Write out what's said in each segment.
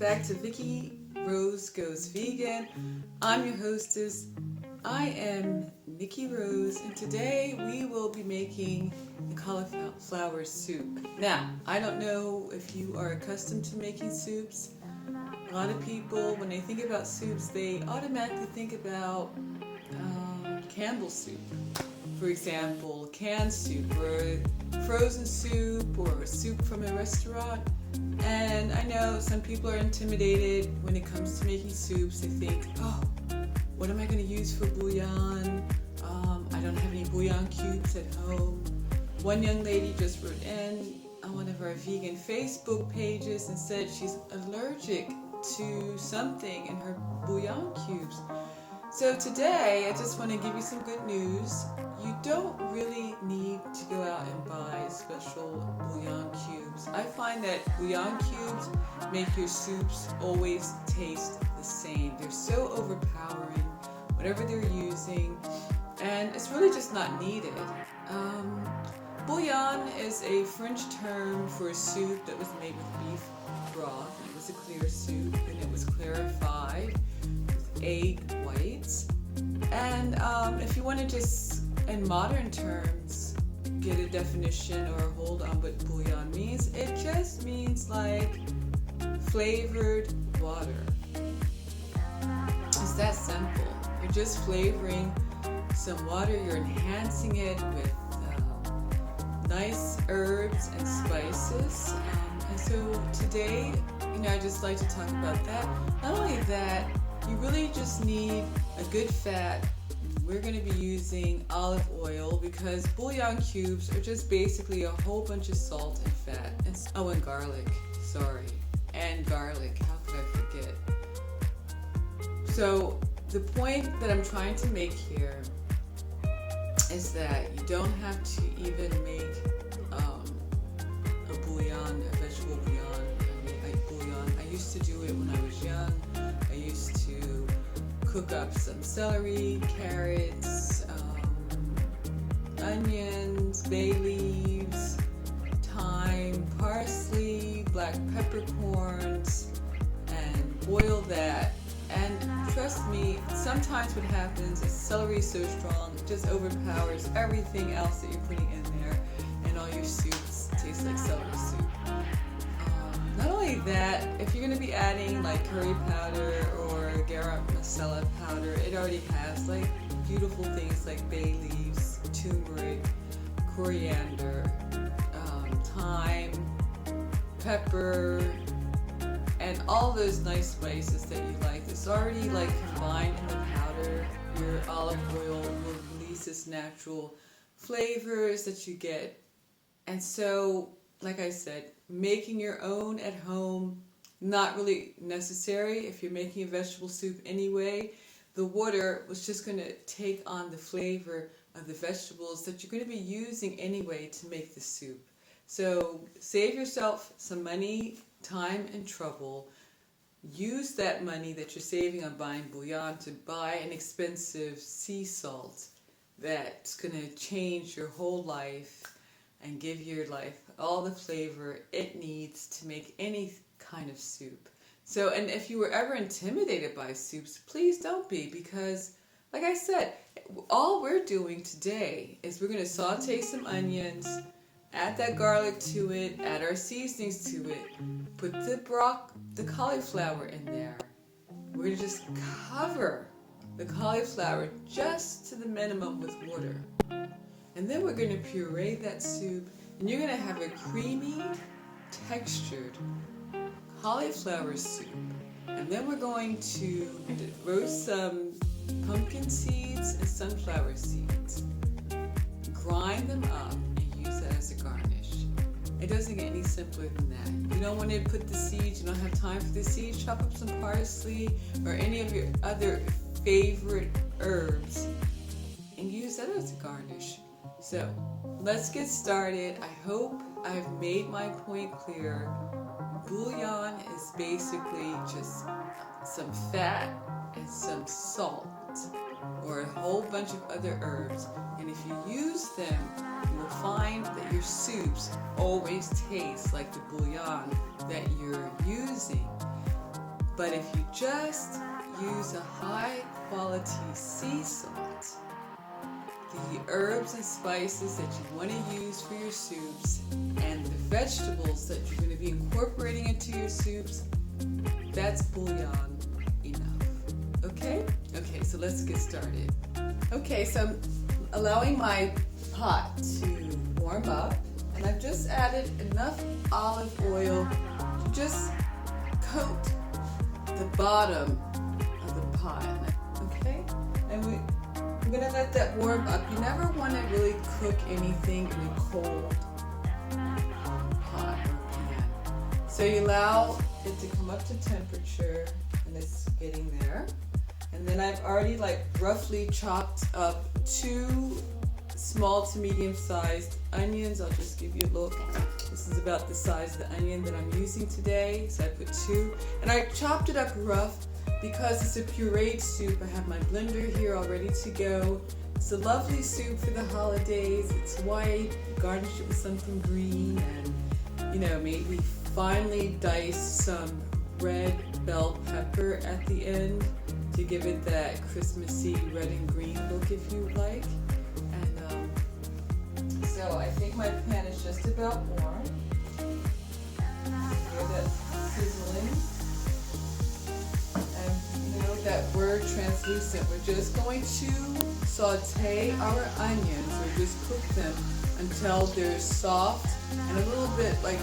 back to Vicky Rose Goes Vegan. I'm your hostess. I am Nikki Rose, and today we will be making the cauliflower soup. Now, I don't know if you are accustomed to making soups. A lot of people, when they think about soups, they automatically think about Campbell soup. For example, canned soup, or frozen soup, or soup from a restaurant. And I know some people are intimidated when it comes to making soups. They think, oh, what am I going to use for bouillon? I don't have any bouillon cubes at home. One young lady just wrote in on one of our vegan Facebook pages and said she's allergic to something in her bouillon cubes. So today, I just want to give you some good news. You don't really need to go out and buy special bouillon cubes. I find that bouillon cubes make your soups always taste the same. They're so overpowering, whatever they're using, and it's really just not needed. Bouillon is a French term for a soup that was made with beef broth. It was a clear soup, and it was clarified with egg whites. And if you want to just, in modern terms, get a definition or hold on what bouillon means, it just means like flavored water. It's that simple. You're just flavoring some water, you're enhancing it with nice herbs and spices. And so today, I just like to talk about that. Not only that, you really just need a good fat. We're going to be using olive oil because bouillon cubes are just basically a whole bunch of salt and fat. And garlic. Sorry. And garlic. How could I forget? So the point that I'm trying to make here is that you don't have to even make a bouillon, a vegetable bouillon. Bouillon. I used to do it when I was young. I used to cook up some celery, carrots, onions, bay leaves, thyme, parsley, black peppercorns, and boil that. And trust me, sometimes what happens is celery is so strong, it just overpowers everything else that you're putting in there, and all your soups taste like celery soup. Not only that, if you're going to be adding like curry powder or garam masala powder, it already has like beautiful things like bay leaves, turmeric, coriander, thyme, pepper, and all those nice spices that you like. It's already like combined in the powder. Your olive oil will release its natural flavors that you get. And so, like I said, making your own at home, not really necessary. If you're making a vegetable soup anyway, the water was just going to take on the flavor of the vegetables that you're going to be using anyway to make the soup. So save yourself some money, time, and trouble. Use that money that you're saving on buying bouillon to buy an expensive sea salt that's going to change your whole life and give your life all the flavor it needs to make any kind of soup. So, and if you were ever intimidated by soups, please don't be, because like I said, all we're doing today is we're going to saute some onions, add that garlic to it, add our seasonings to it, put the cauliflower in there. We're going to just cover the cauliflower just to the minimum with water. And then we're going to puree that soup, and you're going to have a creamy, textured cauliflower soup. And then we're going to roast some pumpkin seeds and sunflower seeds, grind them up, and use that as a garnish. It doesn't get any simpler than that. You don't want to put the seeds, you don't have time for the seeds, chop up some parsley or any of your other favorite herbs and use that as a garnish. So let's get started. I hope I've made my point clear. Bouillon is basically just some fat and some salt or a whole bunch of other herbs, and if you use them, you will find that your soups always taste like the bouillon that you're using. But if you just use a high quality sea salt, the herbs and spices that you want to use for your soups, and the vegetables that you're going to be incorporating into your soups, that's bouillon enough. Okay? Okay, so let's get started. Okay, so I'm allowing my pot to warm up, and I've just added enough olive oil to just coat the bottom of the pot. Okay? And we're going to let that warm up. You never want to really cook anything in a cold pot or pan. So you allow it to come up to temperature, and it's getting there. And then I've already roughly chopped up 2 small to medium sized onions. I'll just give you a look. This is about the size of the onion that I'm using today. So I put 2, and I chopped it up rough because it's a pureed soup. I have my blender here all ready to go. It's a lovely soup for the holidays. It's white, garnish it with something green, and maybe finely dice some red bell pepper at the end to give it that Christmassy red and green look if you like. And so I think my pan is just about warm. Hear that sizzling? And that word translucent, we're just going to saute our onions, or just cook them until they're soft and a little bit like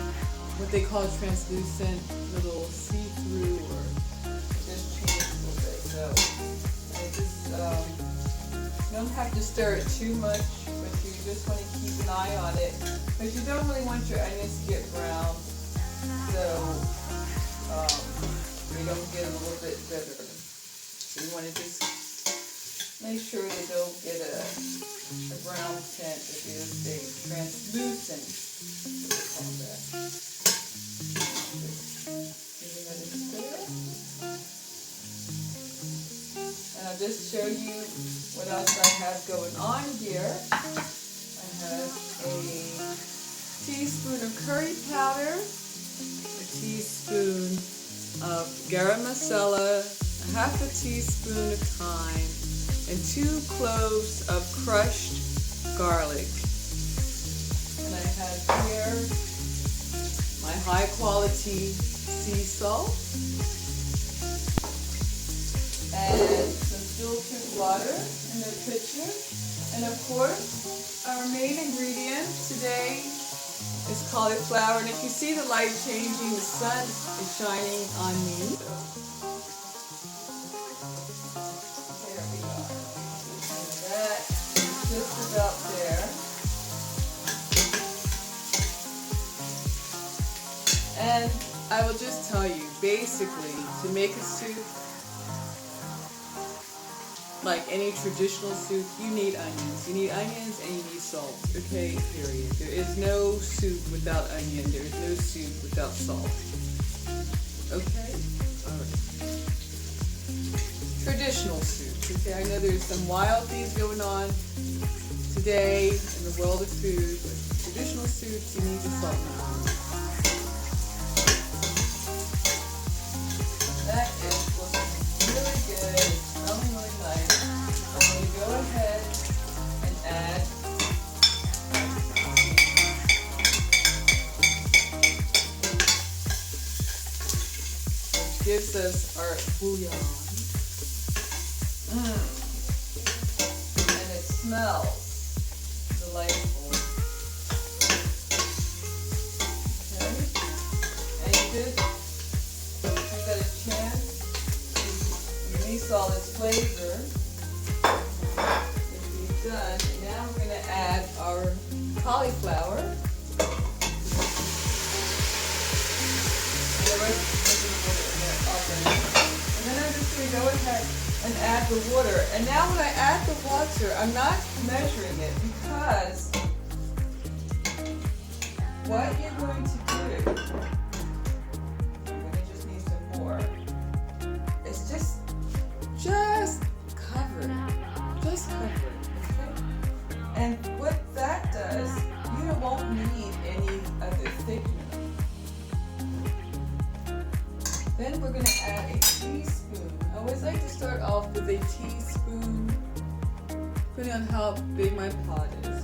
what they call translucent, little see-through, or just change a little bit. So I just you don't have to stir it too much, but you just want to keep an eye on it, because you don't really want your onions to get brown, so they don't get a little bit bitter. So you want to just make sure they don't get a brown tint, if they stay translucent. We'll call that. And I'll just show you what else I have going on here. I have a teaspoon of curry powder, a teaspoon of garam masala, a half a teaspoon of thyme, and 2 cloves of crushed garlic. And I have here my high quality sea salt, and some filtered water in the pitcher. And of course, our main ingredient today is cauliflower. And if you see the light changing, the sun is shining on me. There we are. And that is just about there. And I will just tell you, basically, to make a soup, like any traditional soup, you need onions. You need onions and you need salt, okay, period. There is no soup without onion. There is no soup without salt. Okay? Alright. Traditional soup, okay? I know there's some wild things going on today in the world of food, but traditional soups, you need the salt and onion. That is looking really good. It's smelling really nice. I'm going to go ahead and add which gives us our bouillon. And it smells delightful. Okay? And you just a chance to release all its flavor. If we've done, now we're going to add our cauliflower. And then I'm just going to go ahead and add the water. And now when I add the water, I'm not measuring it, because what you're going to do, it's just cover it. Just cover it, okay? And what that does, you won't need any other thickener. Then then we're going to add a teaspoon. I always like to start off with a teaspoon, depending on how big my pot is.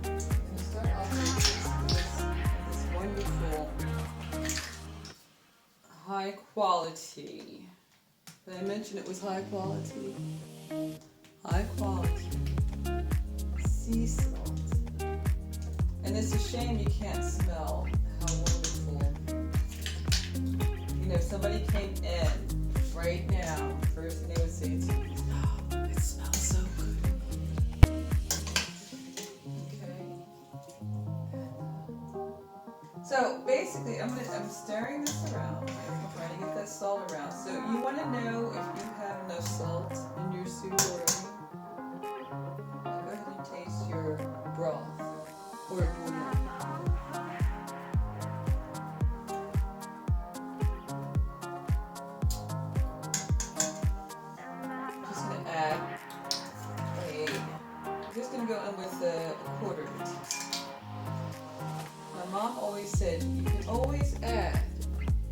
I'm going to start off with this wonderful, high quality. Did I mention it was high quality? High quality sea salt. And it's a shame you can't smell how wonderful. You know, if somebody came in right now, first thing they would say to me, oh, it smells so good. Okay. So basically, I'm stirring this around. I'm trying to get that salt around. So you want to know if you have enough salt in your soup already. Now go ahead and taste your broth or bouillon. Go in with a quarter of a teaspoon. My mom always said you can always add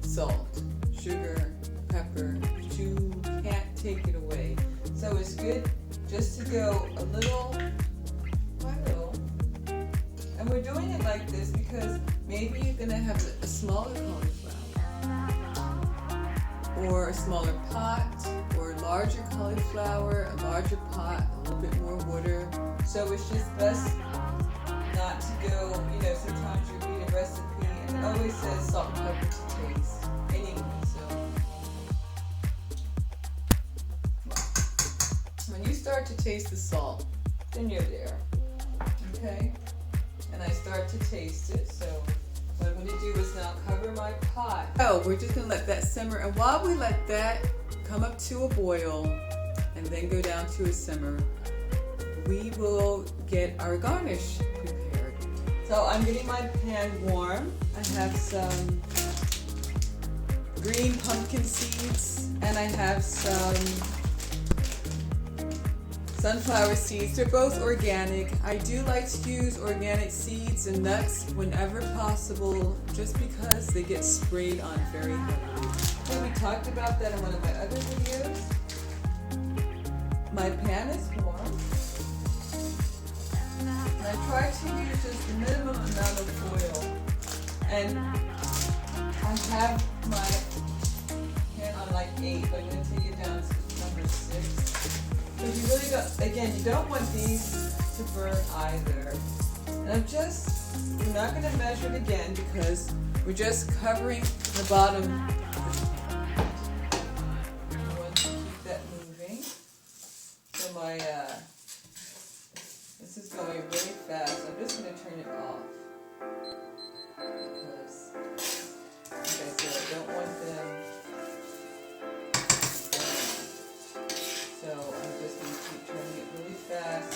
salt, sugar, pepper, but you can't take it away. So it's good just to go a little by little. And we're doing it like this because maybe you're going to have a smaller cauliflower, or a smaller pot, or a larger cauliflower, a larger pot, a little bit more water. So it's just best not to go, you know, sometimes you read a recipe and it always says salt and pepper to taste. Anyway, so when you start to taste the salt, then you're there. Okay? And I start to taste it, so what I'm going to do is now cover my pot. Oh, we're just going to let that simmer, and while we let that come up to a boil and then go down to a simmer, we will get our garnish prepared. So I'm getting my pan warm. I have some green pumpkin seeds and I have some sunflower seeds. They're both organic. I do like to use organic seeds and nuts whenever possible just because they get sprayed on very heavily. I think we talked about that in one of my other videos. My pan is warm. And I try to use just the minimum amount of oil. And I have my pan on like 8, but I'm going to take it down to number 6. Because you really don't, again, you don't want these to burn either. And we're not going to measure it again because we're just covering the bottom of the pan. I want to keep that moving. So my, this is going really fast. I'm just going to turn it off. Because, like I said, I don't want them. So I'm just going to keep turning it really fast.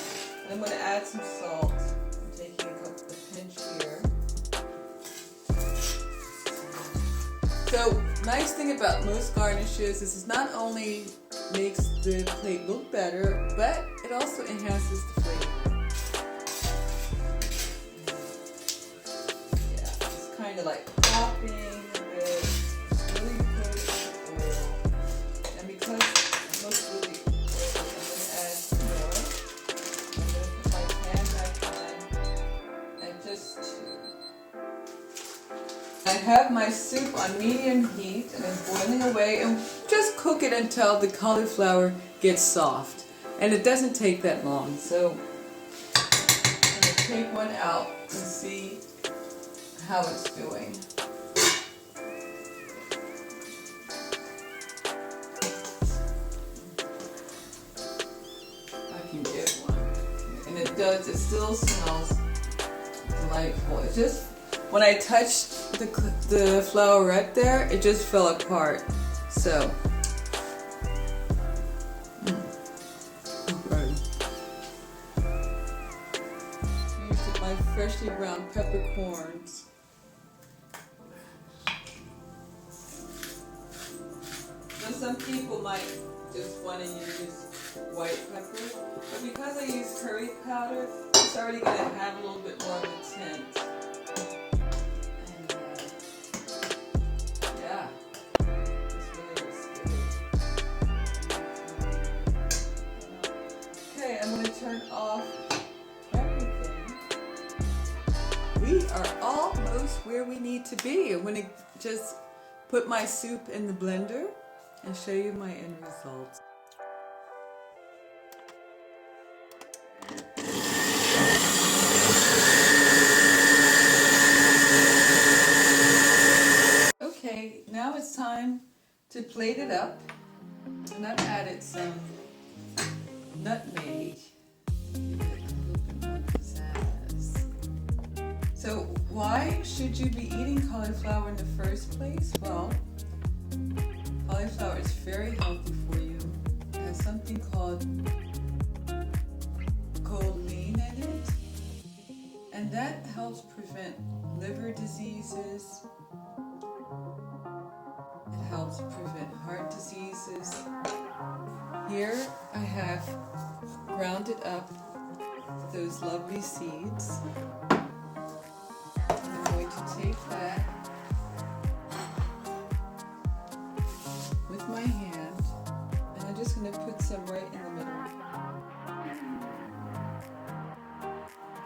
And I'm going to add some salt. I'm taking a pinch here. So, nice thing about most garnishes is it not only makes the plate look better, but it also enhances the flavor. Yeah, it's kind of like popping a bit, really good with oil. And because it looks really oily, I'm going to add some more. I'm going to put my pan back on and just I have my soup on medium heat and it's boiling away, and just cook it until the cauliflower gets soft. And it doesn't take that long. So I'm going to take one out and see how it's doing. I can get one. And it still smells delightful. It just, when I touched the flowerette there, it just fell apart. So, okay. Used my freshly ground peppercorns. Now some people might just want to use white pepper, but because I use curry powder, it's already going to have a little bit more of a tint. Yeah, turn off everything, we are almost where we need to be. I'm going to just put my soup in the blender and show you my end result. Okay, now it's time to plate it up, and I've added some nutmeg. So why should you be eating cauliflower in the first place? Well, cauliflower is very healthy for you. It has something called choline in it, and that helps prevent liver diseases. It helps prevent heart diseases. Here I have grounded up those lovely seeds. I'm going to take that with my hand, and I'm just going to put some right in the middle.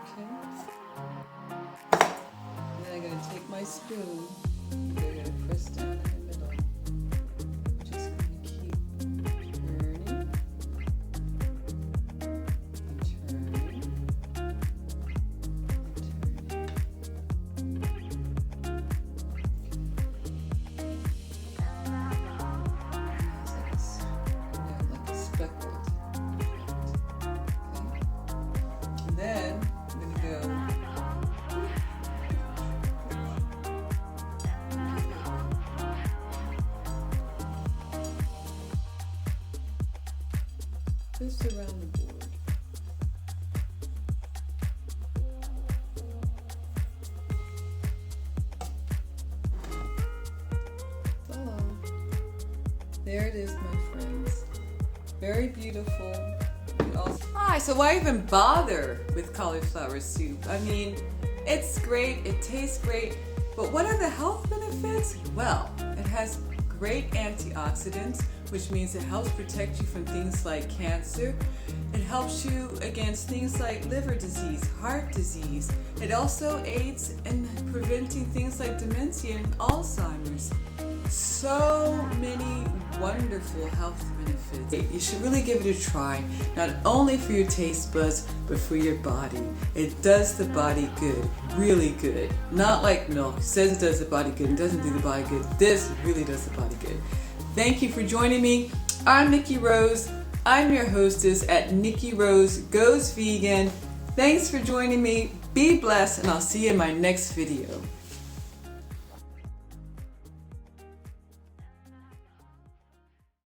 Okay? And then I'm going to take my spoon, and I'm going to press down in the middle. Just going to keep turning and turning. Like a speckled effect. Okay. And then I'm going to go just around the board. Hello. There it is, my friends. Very beautiful. So why even bother with cauliflower soup? I mean, it's great, it tastes great, but what are the health benefits? Well, it has great antioxidants, which means it helps protect you from things like cancer. It helps you against things like liver disease, heart disease. It also aids in preventing things like dementia and Alzheimer's. So many wonderful health benefits. You should really give it a try, not only for your taste buds, but for your body. It does the body good, really good. Not like milk, it says it does the body good and doesn't do the body good. This really does the body good. Thank you for joining me. I'm Nikki Rose. I'm your hostess at Nikki Rose Goes Vegan. Thanks for joining me. Be blessed, and I'll see you in my next video.